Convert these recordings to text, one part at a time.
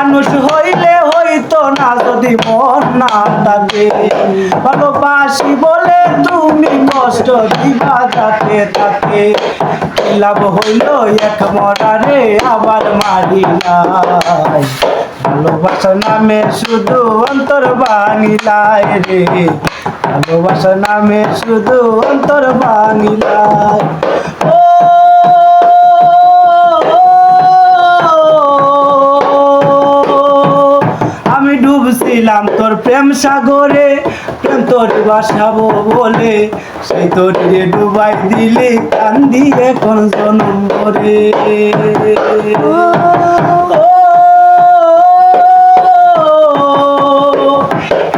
মানুষ হইলে হইতো না যদি মন না থাকে, ভালোবাসি বলে তুমি কষ্ট দিবা যাকে তাকে, লাভ হইল এক মরারে আবার মারিলাই, ভালোবাসা নামে শুধু অন্তর ভাঙিলাই রে, ভালোবাসা নামে শুধু অন্তর ভাঙিলাই। ও আমি ডুবছিলাম তোর প্রেম সাগরে, প্রেম তোর বাসাবো বলে, সেই তোরে ডুবাই দিলে কান্দি এখন জনম করে।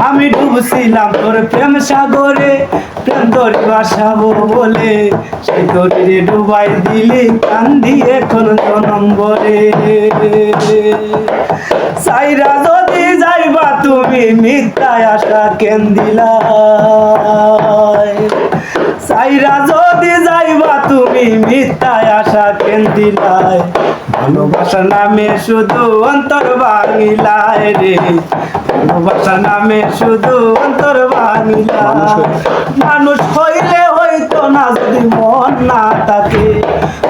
আমি ডুবছিলাম তোর প্রেম সাগরে, প্রেম তোর বাসাবো বলে, সেই তোরে ডুবাই দিলে কান্দি এখন জনম করে। সাইরা যদি যাইবা তুমি মিথ্যায় আশা কেন দিলাই, সাইরা যদি যাইবা তুমি মিথ্যায় আশা কেন দিলাই, ভালোবাসা নামে শুধু অন্তর ভাঙিলাই রে, ভালোবাসা নামে শুধু অন্তর ভাঙিলাই। মানুষ হইলে হইতো না যদি মন না থাকে,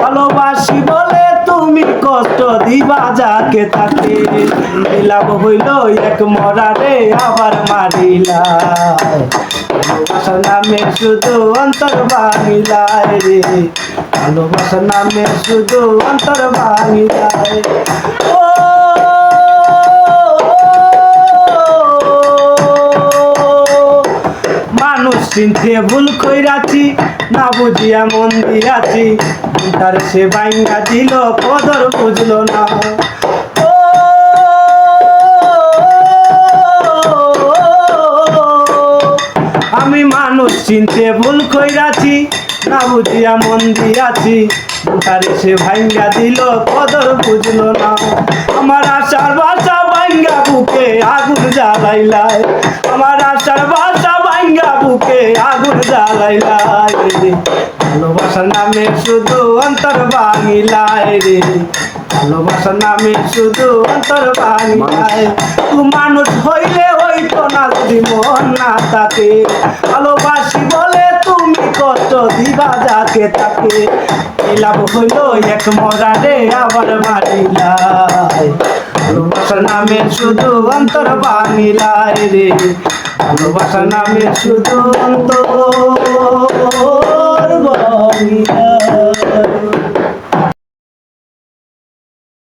ভালোবাসি বলে তুমি কষ্ট দিবা যাকে তাকে, লাভ হইল এক মরারে আবার মারিলাই, ভালোবাসা নামে শুধু অন্তর ভাঙিলাই রে, ভালোবাসা নামে শুধু অন্তর ভাঙিলাই। ও মানুষ চিনতে ভুল কইরাছি, না বুঝিয়া মন দিয়াছি, তার সে বাইঙ্গা দিল কদর বুঝলো না। ও আমি মানুষ চিনতে ভুল কইরাছি, না বুঝিয়া মন দিয়াছি, তার সে ভাঙ্গা দিল কদর বুঝলো না। আমার আশার বাসা ভাঙ্গা বুকে আগুন জ্বালাইলাই, আমার আশার বাসা ভাঙ্গা বুকে আগুন জ্বালাইলাই রে, ভালোবাসার নামে শুধু অন্তর ভাঙিলাই রে, ভালোবাসার নামে শুধু অন্তর ভাঙিলাই। তুই মানুষ হইলে হইতো না যদি মন না থাকে, ভালোবাসি বলে তুমি কষ্ট দিবা যাকে তাকে, লাভ হইল এক মরারে আবার মারিলাই, ভালোবাসার নামে শুধু অন্তর ভাঙিলাই রে, ভালোবাসা নামে শুধু অন্তর ভাঙিলাই।